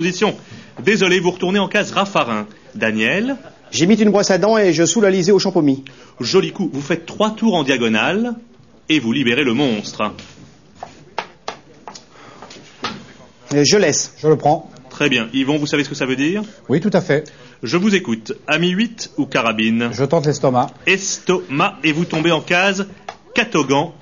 Position. Désolé, vous retournez en case Raffarin. Daniel. J'imite une brosse à dents et je saoule Alizé au champomis. Joli coup. Vous faites 3 tours en diagonale et vous libérez le monstre. Je laisse. Je le prends. Très bien. Yvon, vous savez ce que ça veut dire? Oui, tout à fait. Je vous écoute. Ami 8 ou carabine? Je tente l'estomac. Estomac. Et vous tombez en case Catogan.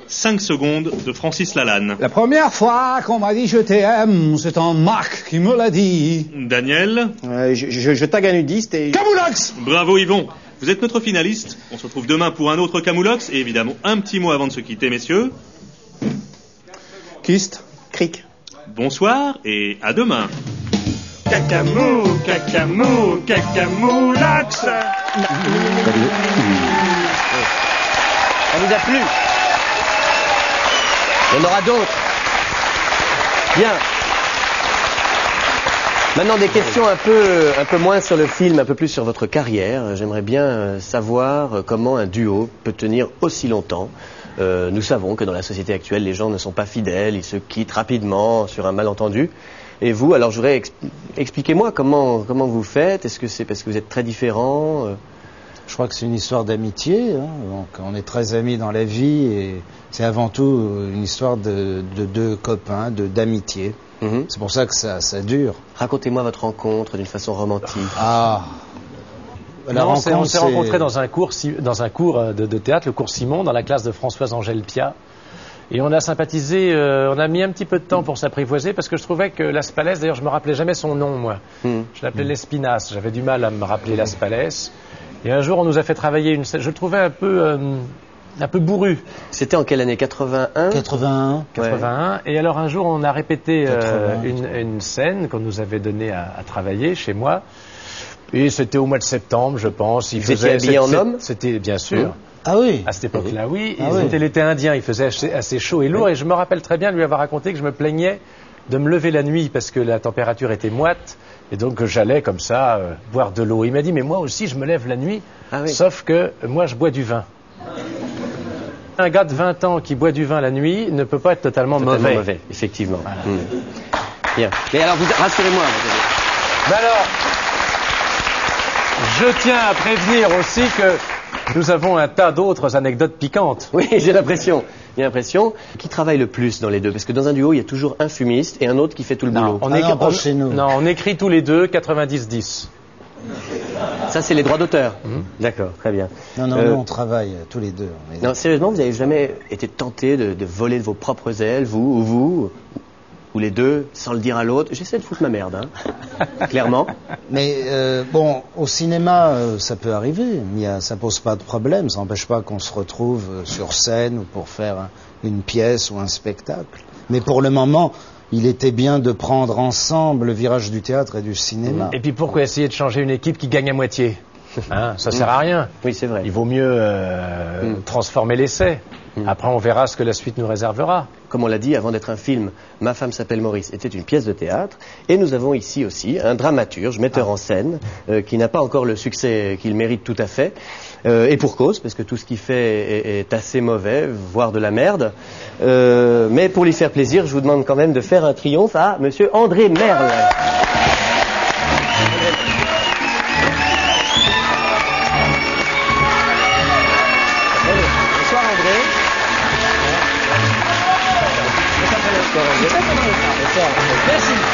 5 secondes de Francis Lalanne. La première fois qu'on m'a dit je t'aime, c'est un Marc qui me l'a dit. Daniel. Je tag un nudiste et... Camoulox! Bravo Yvon. Vous êtes notre finaliste. On se retrouve demain pour un autre Camoulox. Et évidemment, un petit mot avant de se quitter, messieurs. Kyste. Cric. Bonsoir et à demain. Cacamou, cacamou, cacamoulax. Ça vous a plu? Il y en aura d'autres. Bien. Maintenant, des questions un peu moins sur le film, un peu plus sur votre carrière. J'aimerais bien savoir comment un duo peut tenir aussi longtemps. Nous savons que dans la société actuelle, les gens ne sont pas fidèles, ils se quittent rapidement sur un malentendu. Et vous, alors je voudrais expliquez-moi comment vous faites. Est-ce que c'est parce que vous êtes très différents? Je crois que c'est une histoire d'amitié. Hein. Donc, on est très amis dans la vie et c'est avant tout une histoire de deux copains, d'amitié. C'est pour ça que ça dure. Racontez-moi votre rencontre d'une façon romantique. Ah. On s'est rencontrés dans un cours de théâtre, le cours Simon, dans la classe de Françoise-Angèle Piat. Et on a sympathisé, on a mis un petit peu de temps pour s'apprivoiser parce que je trouvais que Las Palès, d'ailleurs je me rappelais jamais son nom moi. Je l'appelais l'Espinasse, j'avais du mal à me rappeler Las Palès. Et un jour on nous a fait travailler une scène, je le trouvais un peu bourru. C'était en quelle année? 81? 81. 81. Ouais. Et alors un jour on a répété une scène qu'on nous avait donnée à travailler chez moi. Et c'était au mois de septembre, je pense. Vous étiez habillé en homme? C'était bien sûr. Ah oui. À cette époque-là, oui. C'était l'été indien, il faisait assez chaud et lourd. Et je me rappelle très bien lui avoir raconté que je me plaignais de me lever la nuit parce que la température était moite. Et donc j'allais comme ça boire de l'eau. Il m'a dit, mais moi aussi je me lève la nuit, sauf que moi je bois du vin. Un gars de 20 ans qui boit du vin la nuit ne peut pas être totalement mauvais. Effectivement. Voilà. Bien. Et alors, rassurez-moi. Mais alors, je tiens à prévenir aussi que nous avons un tas d'autres anecdotes piquantes. Oui, j'ai l'impression. Il y a l'impression. Qui travaille le plus dans les deux? Parce que dans un duo, il y a toujours un fumiste et un autre qui fait tout le boulot. On écrit tous les deux 90-10. Ça, c'est les droits d'auteur. D'accord, très bien. Non, on travaille tous les deux. Non, sérieusement, vous n'avez jamais été tenté de voler de vos propres ailes, vous ou les deux, sans le dire à l'autre? J'essaie de foutre ma merde, hein. Clairement. Mais bon, au cinéma, ça peut arriver, mais ça pose pas de problème. Ça n'empêche pas qu'on se retrouve sur scène ou pour faire une pièce ou un spectacle. Mais pour le moment, il était bien de prendre ensemble le virage du théâtre et du cinéma. Et puis pourquoi essayer de changer une équipe qui gagne à moitié? Ça sert à rien. Oui, c'est vrai. Il vaut mieux transformer l'essai. Après, on verra ce que la suite nous réservera. Comme on l'a dit, avant d'être un film, Ma femme s'appelle Maurice était une pièce de théâtre. Et nous avons ici aussi un dramaturge, metteur en scène, qui n'a pas encore le succès qu'il mérite tout à fait. Et pour cause, parce que tout ce qu'il fait est assez mauvais, voire de la merde. Mais pour lui faire plaisir, je vous demande quand même de faire un triomphe à Monsieur André Merle.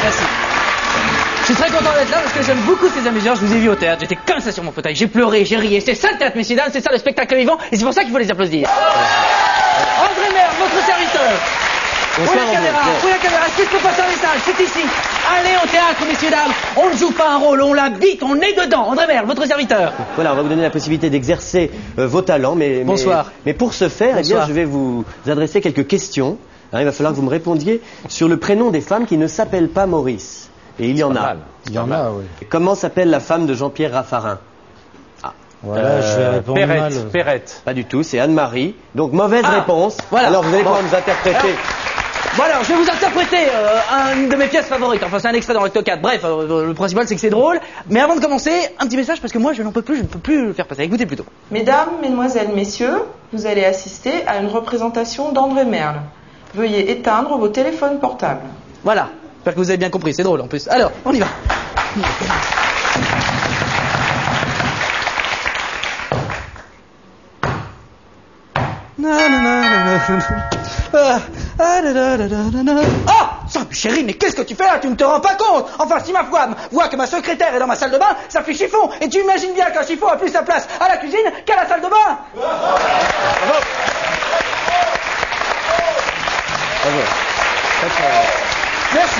Merci. Je suis très content d'être là parce que j'aime beaucoup ces amuseurs. Je vous ai vu au théâtre, j'étais comme ça sur mon fauteuil, j'ai pleuré, j'ai ri. C'est ça le théâtre, messieurs dames, c'est ça le spectacle vivant, et c'est pour ça qu'il faut les applaudir. André Merle, votre serviteur. Où la caméra, est-ce que je peux passer un message? C'est ici. Allez au théâtre, messieurs dames. On ne joue pas un rôle, on l'habite, on est dedans. André Merle, votre serviteur. Voilà, on va vous donner la possibilité d'exercer vos talents. Bonsoir. Mais pour ce faire, eh bien, je vais vous adresser quelques questions. Il va falloir que vous me répondiez sur le prénom des femmes qui ne s'appellent pas Maurice. Et il y en a. Il y en a, oui. Comment s'appelle la femme de Jean-Pierre Raffarin? Voilà, je vais répondre mal. Perrette. Pas du tout, c'est Anne-Marie. Donc, mauvaise réponse. Voilà. Alors, vous allez pouvoir nous interpréter. Voilà, je vais vous interpréter une de mes pièces favorites. Enfin, c'est un extrait dans l'acte 4. Bref, le principal, c'est que c'est drôle. Mais avant de commencer, un petit message parce que moi, je n'en peux plus, je ne peux plus le faire passer. Écoutez plutôt. Mesdames, mesdemoiselles, messieurs, vous allez assister à une représentation d'André Merle. Veuillez éteindre vos téléphones portables. Voilà. J'espère que vous avez bien compris, c'est drôle en plus. Alors, on y va. Oh, chérie, mais qu'est-ce que tu fais là? Tu ne te rends pas compte? Enfin, si ma femme voit que ma secrétaire est dans ma salle de bain, ça fait chiffon. Et tu imagines bien qu'un chiffon a plus sa place à la cuisine qu'à la salle de bain. Bravo. Merci.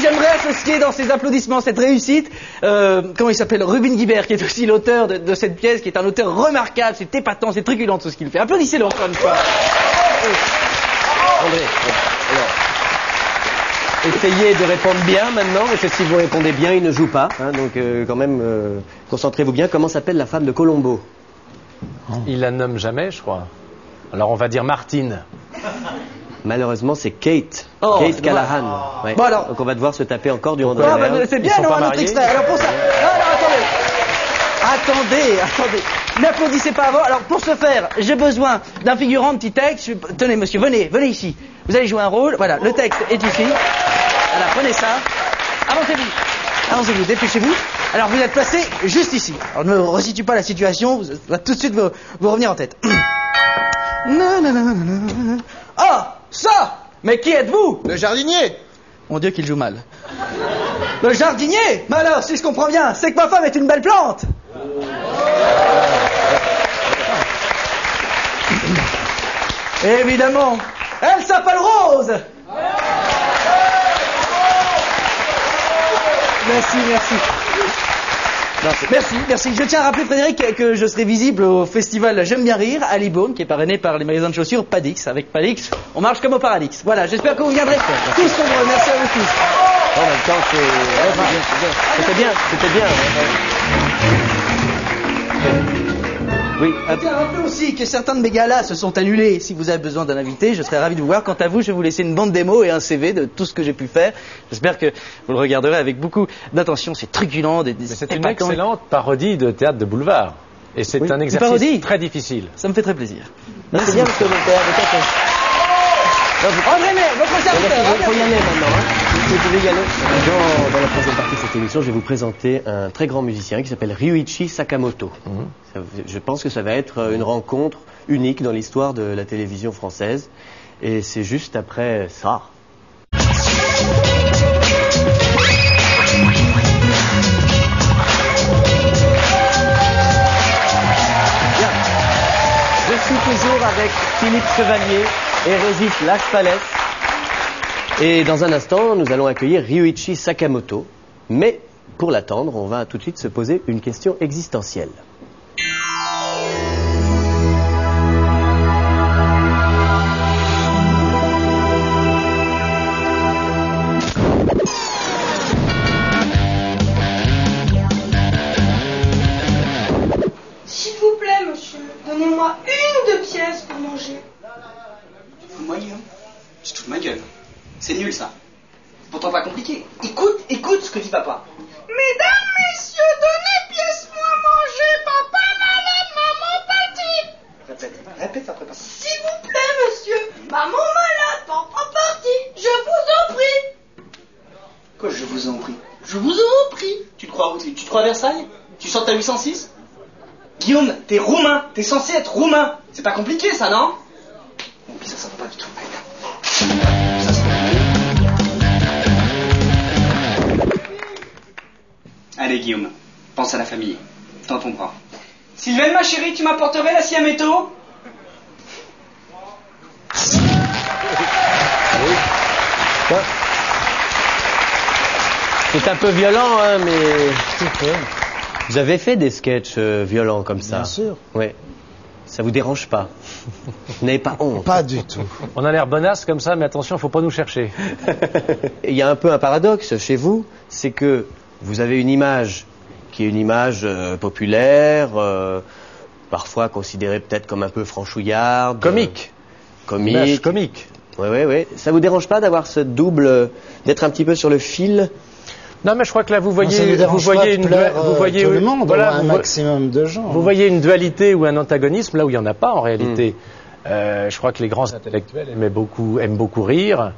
J'aimerais associer dans ces applaudissements cette réussite, comment il s'appelle, Rubin Guibert, qui est aussi l'auteur de cette pièce, qui est un auteur remarquable, c'est épatant, c'est truculent tout ce qu'il fait. Applaudissez-le encore une fois. André, alors, essayez de répondre bien maintenant, parce que si vous répondez bien, il ne joue pas. Hein, donc quand même, concentrez-vous bien. Comment s'appelle la femme de Colombo? Il la nomme jamais, je crois. Alors on va dire Martine. Malheureusement, c'est Kate. Oh, Kate Callahan. Ouais. Bon, alors... Donc on va devoir se taper encore du Ah, bah, c'est bien, non, un autre extrait. Alors pour ça... Alors attendez. N'applaudissez pas avant. Alors pour ce faire, j'ai besoin d'un figurant, petit texte. Tenez monsieur, venez ici. Vous allez jouer un rôle. Voilà, le texte est ici. Voilà, prenez ça. Avancez-vous, dépêchez-vous. Alors vous êtes placé juste ici. Alors ne resitue pas la situation, vous va tout de suite vous revenir en tête. Ah, ça! Mais qui êtes-vous? Le jardinier. Mon Dieu qu'il joue mal. Le jardinier? Mais alors, si je comprends bien, c'est que ma femme est une belle plante. Évidemment, elle s'appelle Rose. Merci. Je tiens à rappeler, Frédéric, que je serai visible au festival J'aime bien rire à Libourne, qui est parrainé par les magasins de chaussures Padix. Avec Padix, on marche comme au Paradix. Voilà, j'espère que vous viendrez tous nombreux. Merci à vous tous. En même temps, c'était bien. Oui. Je tiens à rappeler aussi que certains de mes galas se sont annulés. Si vous avez besoin d'un invité, je serai ravi de vous voir. Quant à vous, je vais vous laisser une bande démo et un CV de tout ce que j'ai pu faire. J'espère que vous le regarderez avec beaucoup d'attention. C'est truculent. C'est une excellente parodie de théâtre de boulevard. Et c'est un exercice très difficile. Ça me fait très plaisir. C'est bien parce que le théâtre... André Maire, votre serviteur. Il faut y aller maintenant. Vous pouvez y aller. Dans la troisième partie de cette émission, je vais vous présenter un très grand musicien qui s'appelle Ryuichi Sakamoto. Je pense que ça va être une rencontre unique dans l'histoire de la télévision française. Et c'est juste après ça. Bien. Je suis toujours avec Philippe Chevalier et Régis Laspalès. Et dans un instant, nous allons accueillir Ryuichi Sakamoto. Mais pour l'attendre, on va tout de suite se poser une question existentielle. S'il vous plaît, monsieur, donnez-moi une de pièces pour manger. Moi, Guillaume, je te fous de ma gueule. C'est nul, ça. Pourtant pas compliqué. Écoute ce que dit papa. Mesdames, messieurs, donnez pièces-moi manger. Papa malade, maman partie. Répète après papa. S'il vous plaît, monsieur, maman malade, papa partie. Je vous en prie. Quoi, je vous en prie? Je vous en prie. Tu te crois à Versailles? Tu sors ta 806? Guillaume, t'es roumain. T'es censé être roumain. C'est pas compliqué, ça, non? Bon, puis ça va pas du tout. Allez, Guillaume, pense à la famille. Dans ton bras. Sylvaine, ma chérie, tu m'apporterais la siaméto? C'est un peu violent, hein, mais... Vous avez fait des sketchs violents comme ça? Bien sûr. Oui. Ça vous dérange pas? Vous n'avez pas honte? Pas du tout. On a l'air bonasse comme ça, mais attention, faut pas nous chercher. Il y a un peu un paradoxe chez vous, c'est que vous avez une image qui est une image populaire, parfois considérée peut-être comme un peu franchouillarde. Comique. Comique. Comique. Oui. Ça vous dérange pas d'avoir ce double, d'être un petit peu sur le fil? Non, mais je crois que là, vous voyez tout le monde, un maximum de gens. Vous voyez une dualité ou un antagonisme là où il n'y en a pas en réalité. Je crois que les grands intellectuels aiment beaucoup rire.